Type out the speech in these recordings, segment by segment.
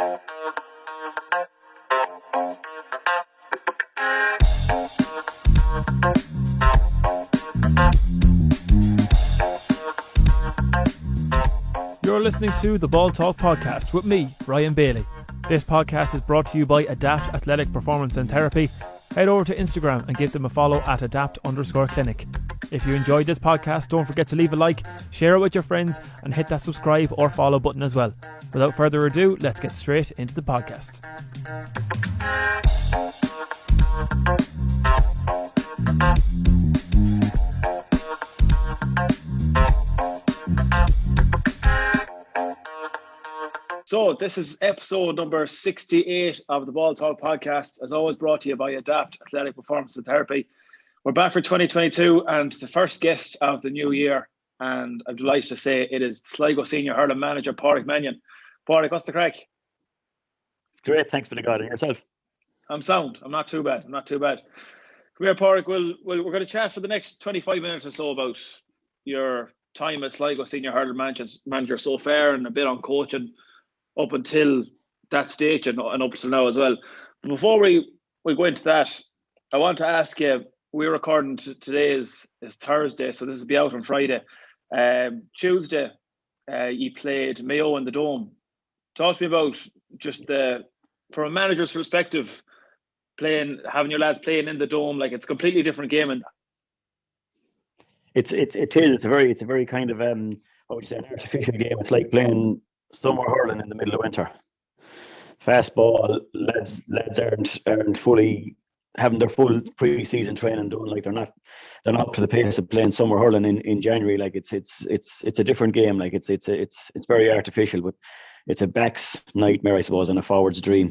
You're listening to the Ball Talk podcast with me, Ryan Bailey. This podcast is brought to you by Adapt Athletic Performance and Therapy. Head over to Instagram and give them a follow at adapt_clinic. If you enjoyed this podcast, don't forget to leave a like, share it with your friends, and hit that subscribe or follow button as well. Without further ado, let's get straight into the podcast. So this is episode number 68 of the Ball Talk podcast, as always brought to you by Adapt Athletic Performance and Therapy. We're back for 2022 and the first guest of the new year, and I'm delighted to say it is Sligo Senior Hurling Manager Padraig Mannion. Padraig, what's the crack? Great, thanks for the guide. And yourself? I'm sound. I'm not too bad. Come here, Padraig. We're going to chat for the next 25 minutes or so about your time as Sligo Senior Hurling Manager so far, and a bit on coaching up until that stage and up until now as well. But before we go into that, I want to ask you, we're recording today is Thursday, so this will be out on Friday. Tuesday, you played Mayo in the Dome. Talk to me about just from a manager's perspective, having your lads playing in the Dome, like it's a completely different game. And it is. It's a very kind of what would you say, an artificial game. It's like playing summer hurling in the middle of winter. Fast ball, lads aren't fully having their full pre-season training done. Like they're not up to the pace of playing summer hurling in January. Like it's a different game. Like it's very artificial, but it's a back's nightmare, I suppose, and a forward's dream.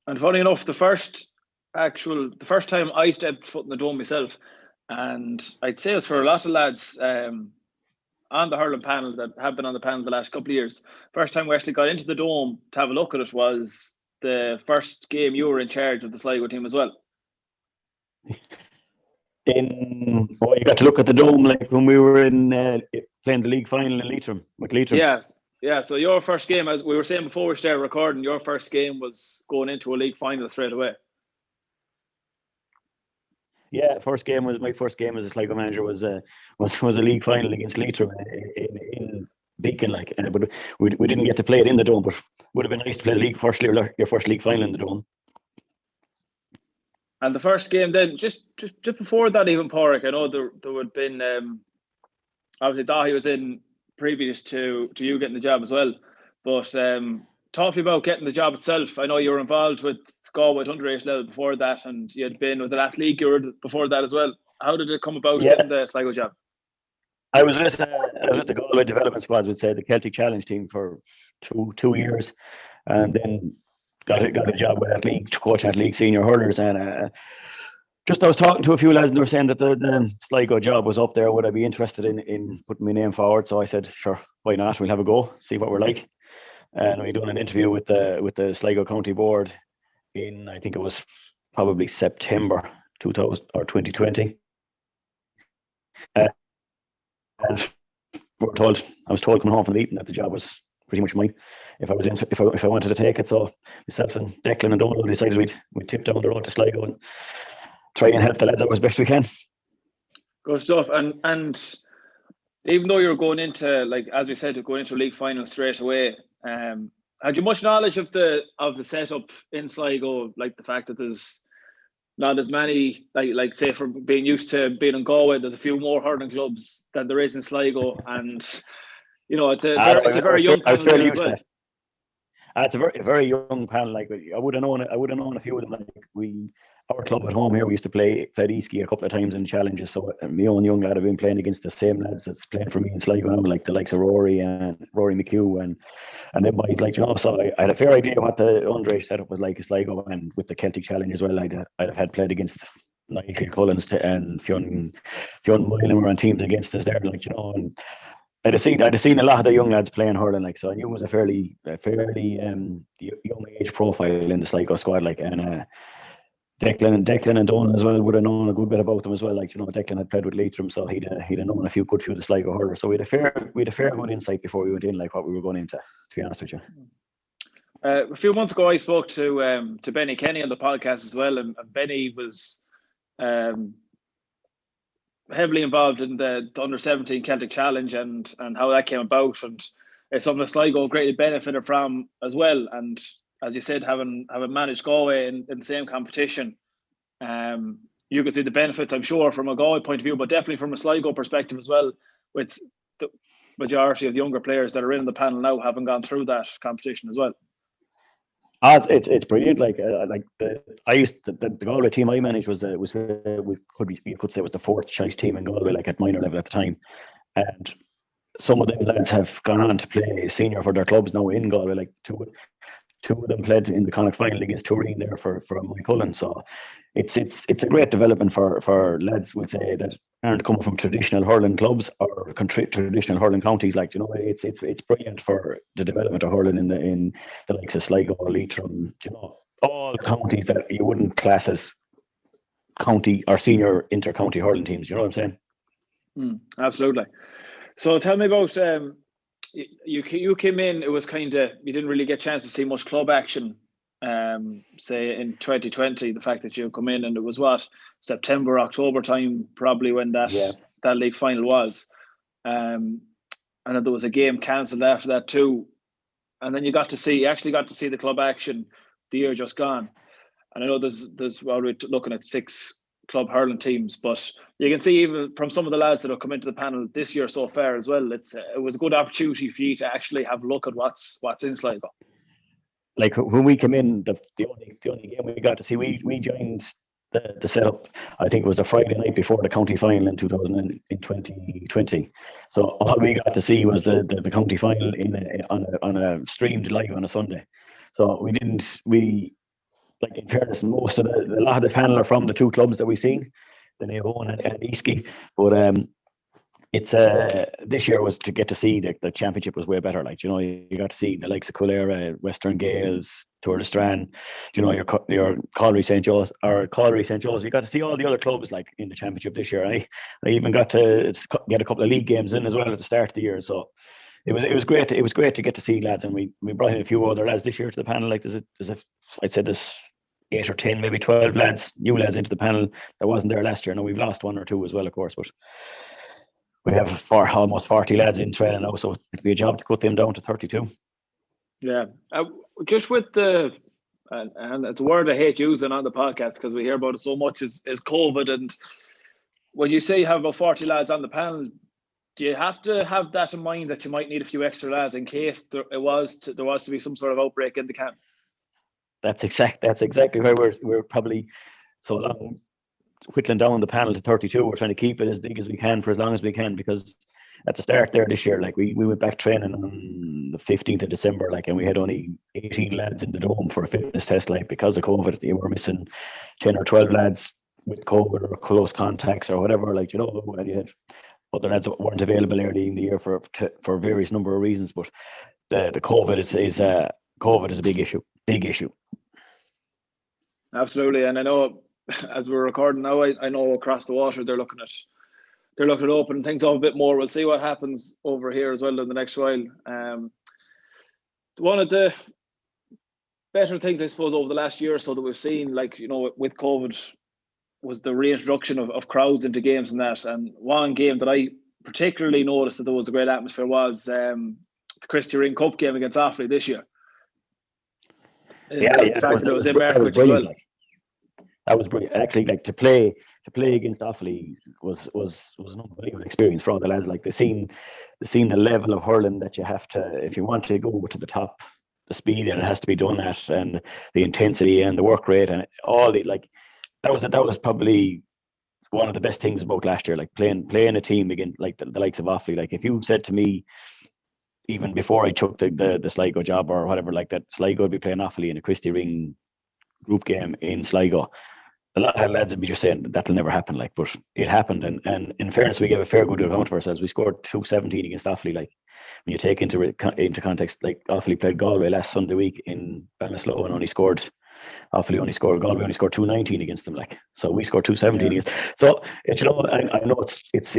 And funny enough, the first time I stepped foot in the Dome myself, and I'd say it was for a lot of lads on the hurling panel that have been on the panel the last couple of years. First time we actually got into the Dome to have a look at it was the first game you were in charge of the Sligo team as well. You got to look at the Dome like when we were in playing the league final in Leitrim with Leitrim. Yeah. So your first game, as we were saying before we started recording, your first game was going into a league final straight away. Yeah, my first game as a Sligo manager was a league final against Leitrim in Beacon, but we didn't get to play it in the Dome, but would have been nice to play your first league final in the Dome. And the first game then, just before that, even Padraig, I know there would have been obviously Dahi was in previous to you getting the job as well, but talk to me about getting the job itself. I know you were involved with Galway underage level before that, and you had been, was it Athletic you were before that as well? How did it come about getting the Sligo job? I was with the Galway development squads, would say the Celtic Challenge team for two years, and then got a job with Athletic, coaching Athletic senior hurlers, and I was talking to a few lads and they were saying that the Sligo job was up there. Would I be interested in putting my name forward? So I said, sure, why not? We'll have a go, see what we're like. And we done an interview with the Sligo County Board in, I think it was probably September 2020. And I was told coming home from the meeting that the job was pretty much mine if I wanted to take it. So myself and Declan and Donald decided we'd tip down the road to Sligo and try and help the lads out as best we can. Good stuff. And even though you're going into, like as we said, going into a league final straight away, had you much knowledge of the setup in Sligo, like the fact that there's not as many, like say from being used to being in Galway, there's a few more hurling clubs than there is in Sligo, and you know it's a very young panel as well. It's a very young panel. Like I would have known a few of them. Like our club at home here, we used to play Easky a couple of times in challenges. So my own young lad have been playing against the same lads that's playing for me in Sligo now, like the likes of Rory McHugh and then boys like, you know. So I had a fair idea what the underage setup was like in Sligo, and with the Celtic Challenge as well. I'd have had played against Nigel Collins and Fionn Moylan were on teams against us there, like, you know. And I'd have seen a lot of the young lads playing hurling, like, so I knew it was a fairly young age profile in the Sligo squad, like, and Declan and Donald as well would have known a good bit about them as well. Like, you know, Declan had played with Leitrim, so he'd have known a few of the Sligo hurlers. So we had a fair good insight before we went in, like what we were going into, to be honest with you. A few months ago, I spoke to Benny Kenny on the podcast as well, and Benny was heavily involved in the under-17 Celtic Challenge and how that came about, and it's something that Sligo greatly benefited from as well. And as you said, having managed Galway in the same competition, you could see the benefits, I'm sure, from a Galway point of view, but definitely from a Sligo perspective as well, with the majority of the younger players that are in the panel now having gone through that competition as well. It's brilliant. The Galway team I managed was you could say was the fourth choice team in Galway, like at minor level at the time, and some of them lads have gone on to play senior for their clubs now in Galway. Like two of them played in the Connacht final against Turin there for Mulcullen. So it's a great development for lads, would say, that aren't coming from traditional hurling clubs or traditional hurling counties. Like, you know, it's brilliant for the development of hurling in the likes of Sligo, Leitrim, you know, all counties that you wouldn't class as county or senior inter-county hurling teams. You know what I'm saying? Absolutely. So tell me about you came in. It was kind of, you didn't really get a chance to see much club action. Say in 2020, the fact that you come in, and it was September, October time, probably when that league final was, and then there was a game cancelled after that too, and then you actually got to see the club action the year just gone. And I know there's we're looking at 6 club hurling teams, but you can see even from some of the lads that have come into the panel this year so far as well, it was a good opportunity for you to actually have a look at what's in Sligo. Like when we came in, the only game we got to see, we joined the setup. I think it was the Friday night before the county final in 2020. So all we got to see was the county final on a streamed live on a Sunday. So in fairness, a lot of the panel are from the 2 clubs that we've seen, the Naomh and Eastkey. But it's this year was to get to see the championship was way better. Like, you know, you got to see the likes of Coolera, Western Gales, Tour de Strand, you know, your Colliery St. Joe's or Colliery St. Joe's. You got to see all the other clubs like in the championship this year. I even got to get a couple of league games in as well at the start of the year. So it was great. It was great to get to see lads, and we brought in a few other lads this year to the panel. Like I'd say there's 8 or 10, maybe 12 new lads into the panel that wasn't there last year. Now we've lost 1 or 2 as well, of course, but we have almost 40 lads in training now, so it'd be a job to cut them down to 32. Yeah, just with and it's a word I hate using on the podcast because we hear about it so much is COVID. And when you say you have about 40 lads on the panel, do you have to have that in mind that you might need a few extra lads in case there was to be some sort of outbreak in the camp? That's exactly why we're probably so long whittling down the panel to 32. We're trying to keep it as big as we can for as long as we can, because at the start there this year, like we went back training on the 15th of December, like, and we had only 18 lads in the dome for a fitness test, like, because of COVID. They were missing 10 or 12 lads with COVID or close contacts or whatever, like, you know, and you had other lads that weren't available early in the year for various number of reasons. But the COVID is a big issue. Absolutely. And I know as we're recording now, I know across the water they're looking at opening things up a bit more. We'll see what happens over here as well in the next while. One of the better things, I suppose, over the last year or so that we've seen, like, you know, with COVID, was the reintroduction of crowds into games and that. And one game that I particularly noticed that there was a great atmosphere was the Christy Ring Cup game against Offaly this year. The fact that it was in Mercury as well. That was brilliant. Actually, like to play against Offaly was an unbelievable experience for all the lads. Like they seen the level of hurling that you have to, if you want to go to the top, the speed and it has to be done at, and the intensity and the work rate and all the, like, that was probably one of the best things about last year. Like playing a team against like the likes of Offaly. Like if you said to me, even before I took the Sligo job or whatever, like that Sligo would be playing Offaly in a Christy Ring group game in Sligo, a lot of lads would be just saying that'll never happen. Like, but it happened, and in fairness, we gave a fair good account of ourselves. We scored 217 against Offaly. Like when you take into context, like Offaly played Galway last Sunday week in Ballinasloe and Galway only scored 219 against them. Like, so we scored 217 against. So you know, I know it's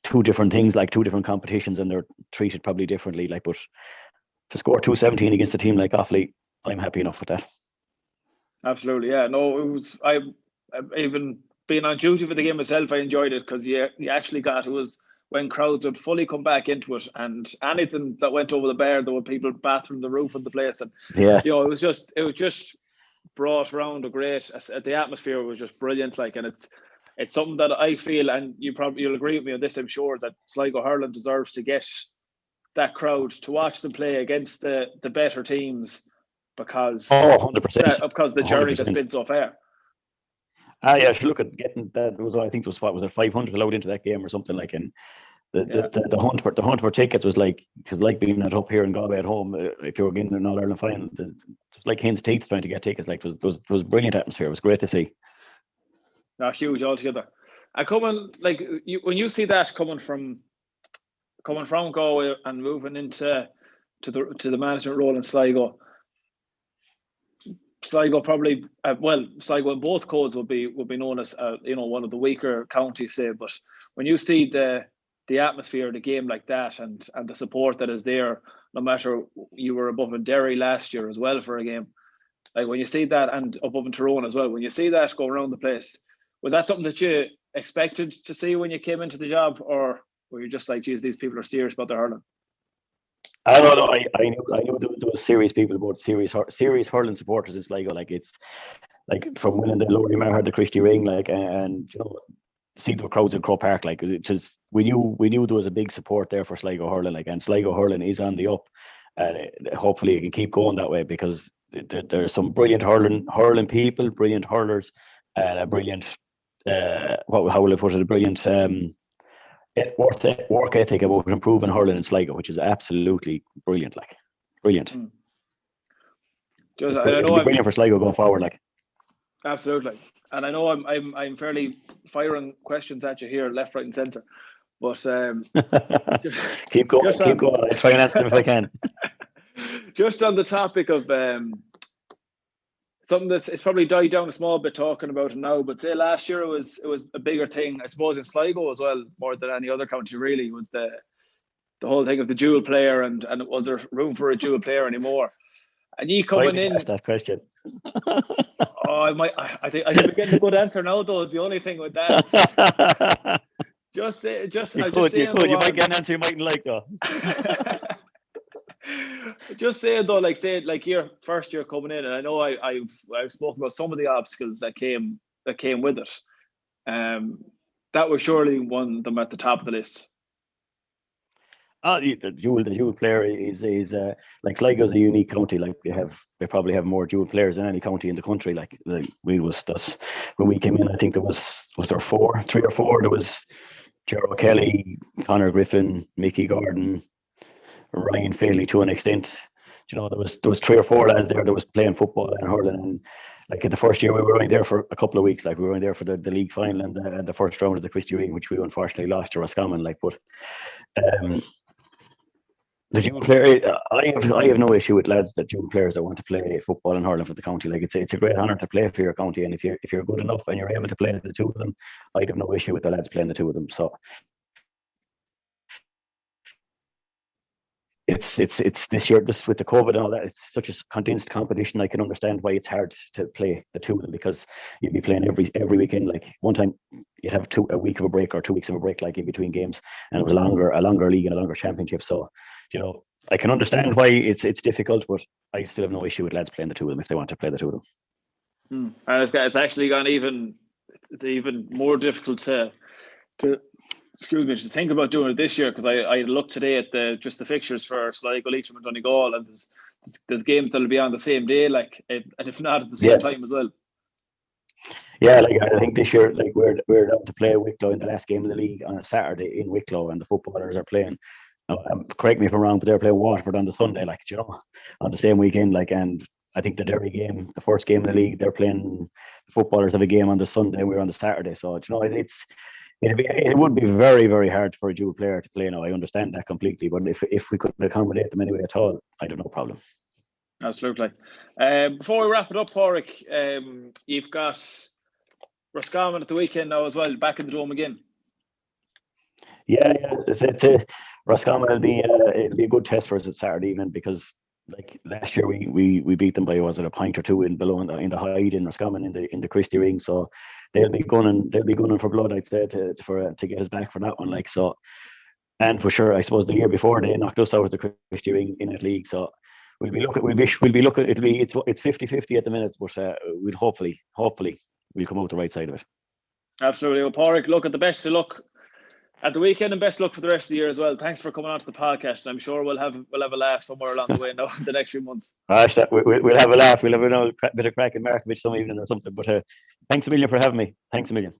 two different things, like two different competitions, and they're treated probably differently. Like, but to score 217 against a team like Offaly, I'm happy enough with that. Absolutely, yeah. No, it was. I even being on duty for the game myself, I enjoyed it because you actually got, it was when crowds would fully come back into it, and anything that went over the bar, there were people bathroom the roof of the place, and Yeah, it was just brought around a great. The atmosphere was just brilliant, like, and it's something that I feel, and you'll agree with me on this, I'm sure, that Sligo hurling deserves to get that crowd to watch them play against the better teams because 100%. because the journey that's 100%. been so far. Yeah, if you look at getting that, was, I think it was, what was it, 500 allowed into that game or something like, and the hunt for tickets was like being up here in Galway at home. If you were getting an All Ireland final, it was like hen's teeth trying to get tickets. Like, it was brilliant atmosphere. It was great to see. No, huge altogether. And coming, like, when you see that coming from Galway and moving into the management role in Sligo. Sligo probably, Sligo in both codes would be known as one of the weaker counties, say. But when you see the atmosphere of the game like that, and the support that is there, no matter, you were above in Derry last year as well for a game, like when you see that, and above in Tyrone as well, when you see that go around the place, was that something that you expected to see when you came into the job, or were you just like, geez, these people are serious about their hurling? I don't know. I knew there was serious people, about serious hurling supporters in Sligo. Like, it's like from winning the Lower Mar, the Christie Ring, like, and see the crowds in Croke Park. Like, it just, we knew there was a big support there for Sligo hurling. Like, and Sligo hurling is on the up, and hopefully it can keep going that way, because there's some brilliant hurling people, brilliant hurlers, and a brilliant how will I put it? A brilliant work ethic about improving hurling in Sligo, which is absolutely brilliant. Like, brilliant. Just, it'll be brilliant for Sligo going forward. Like, absolutely. And I know I'm fairly firing questions at you here, left, right, and centre. But keep going. I'll try and answer them if I can. Just on the topic of something it's probably died down a small bit talking about it now, but say last year it was a bigger thing, I suppose, in Sligo as well, more than any other county really, was the whole thing of the dual player, and was there room for a dual player anymore? And you coming in, ask that question. I think I'm getting a good answer now, though, is the only thing with that. You might get an answer you mightn't like, though. Just saying though, like your first year coming in, and I know I've spoken about some of the obstacles that came with it. That was surely one of them at the top of the list. The dual player is like, Sligo's a unique county. Like, they probably have more dual players than any county in the country. Like when we came in, I think there was there 3 or 4. There was Gerald Kelly, Conor Griffin, Mickey Gordon, Ryan Failey to an extent. There was 3 or 4 lads there that was playing football and hurling. And like, in the first year, we were only there for a couple of weeks. Like, we were only there for the league final and the first round of the Christie Ring, which we unfortunately lost to Roscommon. Like, but the dual player, I have no issue with lads, that dual players that want to play football and hurling for the county. Like, it's a great honour to play for your county, and if you're good enough and you're able to play the two of them, I'd have no issue with the lads playing the two of them. So it's this year, just with the COVID and all that, it's such a condensed competition. I can understand why it's hard to play the two of them, because you'd be playing every weekend. Like, one time you'd have a week of a break or 2 weeks of a break, like, in between games, and it was a longer league and a longer championship. So I can understand why it's difficult, but I still have no issue with lads playing the two of them if they want to play the two of them. And it's actually gone even more difficult to think about doing it this year, because I looked today at the fixtures for Sligo, Leitrim and Donegal, and there's games that'll be on the same day, like, and if not at the same time as well. Yeah, like, I think this year, like, we're down to play Wicklow in the last game of the league on a Saturday in Wicklow, and the footballers are playing. Correct me if I'm wrong, but they're playing Waterford on the Sunday, like, on the same weekend, like. And I think the Derry game, the first game of the league, they're playing, the footballers have a game on the Sunday, we're on the Saturday. So it would be very, very hard for a dual player to play now. I understand that completely, but if we could accommodate them anyway at all, I don't know problem. Absolutely. Before we wrap it up, Padraig, you've got Roscommon at the weekend now as well, back in the Dome again. Yeah. Roscommon it'll be a good test for us at Saturday evening, because like last year we beat them by, was it a point or two in below in the Hyde in Roscommon in the Christie ring. So they'll be gunning for blood, I'd say, to get us back for that one. Like, so, and for sure, I suppose the year before they knocked us out of the Christie ring in that league. So we'll be looking. It's 50-50 at the minute, but we'll hopefully we'll come out the right side of it. Absolutely. Well, Padraig, look, at the best of luck at the weekend, and best luck for the rest of the year as well. Thanks for coming on to the podcast. I'm sure we'll have a laugh somewhere along the way now the next few months. We'll have a laugh. We'll have a bit of crack in Markovic some evening or something. But thanks a million for having me. Thanks a million.